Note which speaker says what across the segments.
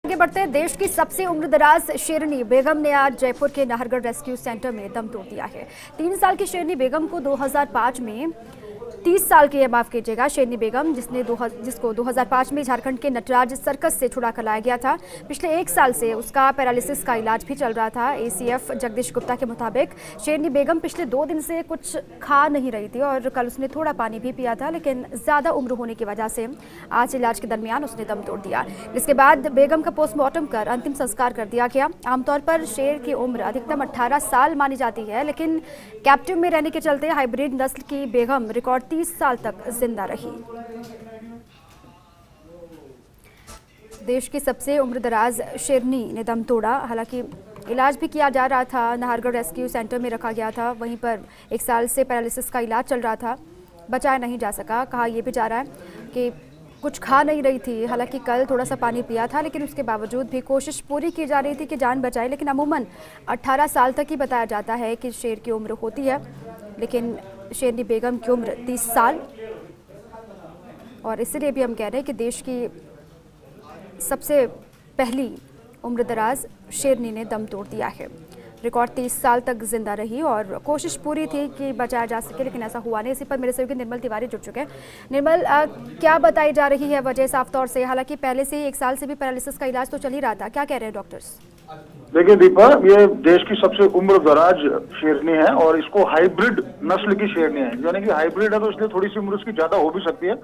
Speaker 1: आगे बढ़ते हैं। देश की सबसे उम्रदराज शेरनी बेगम ने आज जयपुर के नाहरगढ़ रेस्क्यू सेंटर में दम तोड़ दिया है। 3 साल की शेरनी बेगम को 2005 में 30 साल की, माफ कीजिएगा, शेरनी बेगम जिसको 2005 में झारखंड के नटराज सर्कस से छुड़ा कर लाया गया था। पिछले 1 साल से उसका पैरालिसिस का इलाज भी चल रहा था। एसीएफ जगदीश गुप्ता के मुताबिक शेरनी बेगम पिछले 2 दिन से कुछ खा नहीं रही थी और कल उसने थोड़ा पानी भी पिया था, लेकिन ज़्यादा उम्र होने की वजह से आज इलाज के दरमियान उसने दम तोड़ दिया। इसके बाद बेगम का पोस्टमार्टम कर अंतिम संस्कार कर दिया गया। आमतौर पर शेर की उम्र अधिकतम 18 साल मानी जाती है, लेकिन कैप्टिव में रहने के चलते हाइब्रिड नस्ल की बेगम रिकॉर्ड 30 साल तक जिंदा रही। देश की सबसे उम्रदराज शेरनी ने दम तोड़ा। हालांकि इलाज भी किया जा रहा था, नाहरगढ़ रेस्क्यू सेंटर में रखा गया था। वहीं पर 1 साल से पैरालिसिस का इलाज चल रहा था, बचाया नहीं जा सका। कहा यह भी जा रहा है कि कुछ खा नहीं रही थी। हालांकि कल थोड़ा सा पानी पिया था, लेकिन उसके बावजूद भी कोशिश पूरी की जा रही थी कि जान बचाए। लेकिन अमूमन 18 साल तक ही बताया जाता है कि शेर की उम्र होती है, लेकिन शेरनी बेगम की उम्र 30 साल, और इसलिए भी हम कह रहे हैं कि देश की सबसे पहली उम्रदराज शेरनी ने दम तोड़ दिया है। रिकॉर्ड 30 साल तक जिंदा रही और कोशिश पूरी थी कि बचाया जा सके, लेकिन ऐसा हुआ नहीं। इसी पर मेरे सहयोगी निर्मल तिवारी जुड़ चुके हैं। निर्मल, क्या बताई जा रही है वजह साफ तौर से? हालांकि पहले से ही 1 साल से भी पैरालिसिस का इलाज तो चल ही रहा था, क्या कह रहे हैं डॉक्टर्स?
Speaker 2: देखिए दीपा, ये देश की सबसे उम्रदराज शेरनी है और इसको हाइब्रिड नस्ल की शेरनी है। यानी कि हाइब्रिड है तो इसलिए थोड़ी सी उम्र उसकी ज्यादा हो भी सकती है।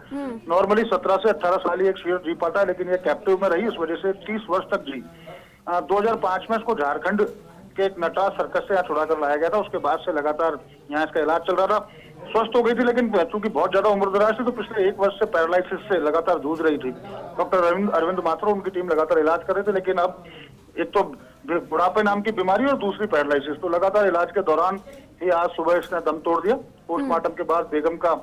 Speaker 2: नॉर्मली 17 से 18 साल ही एक शेर जी पाता है, लेकिन ये कैप्टिव में रही, इस वजह से 30 वर्ष तक जी। 2005 में इसको झारखंड के एक नटराज सर्कस से यहाँ छुड़ा कर लाया गया था। उसके बाद से लगातार यहाँ इसका इलाज चल रहा था। स्वस्थ हो गई थी, लेकिन चूंकि बहुत ज्यादा उम्रदराज थी तो पिछले 1 वर्ष से पैरालिसिस से लगातार जूझ रही थी। डॉक्टर अरविंद माथुर, उनकी टीम लगातार इलाज कर रहे थे, लेकिन अब एक तो बुढ़ापे नाम की बीमारी और दूसरी पैरालिसिस, तो लगातार इलाज के दौरान ही आज सुबह इसने दम तोड़ दिया। पोस्टमार्टम के बाद बेगम का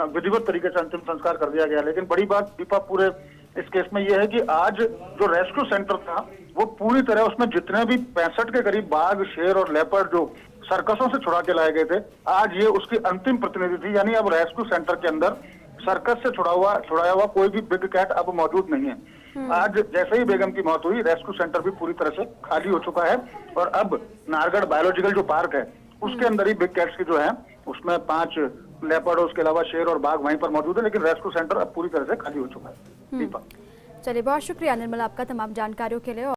Speaker 2: विधिवत तरीके से अंतिम संस्कार कर दिया गया। लेकिन बड़ी बात दीपा पूरे इस केस में यह है कि आज जो रेस्क्यू सेंटर था वो पूरी तरह, उसमें जितने भी 65 के करीब बाघ, शेर और लेपर्ड जो सर्कसों से छुड़ा के लाए गए थे, आज ये उसकी अंतिम प्रतिनिधि थी। यानी अब रेस्क्यू सेंटर के अंदर सर्कस से छुड़ाया हुआ कोई भी बिग कैट अब मौजूद नहीं है। आज जैसे ही बेगम की मौत हुई, रेस्क्यू सेंटर भी पूरी तरह से खाली हो चुका है और अब नाहरगढ़ बायोलॉजिकल जो पार्क है उसके अंदर ही बिग कैट्स की जो है उसमें 5 लेपर्ड, उसके अलावा शेर और बाघ वहीं पर मौजूद है, लेकिन रेस्क्यू सेंटर अब पूरी तरह से खाली हो चुका है। दीपा,
Speaker 1: चलिए, बहुत शुक्रिया निर्मल आपका तमाम जानकारियों के लिए।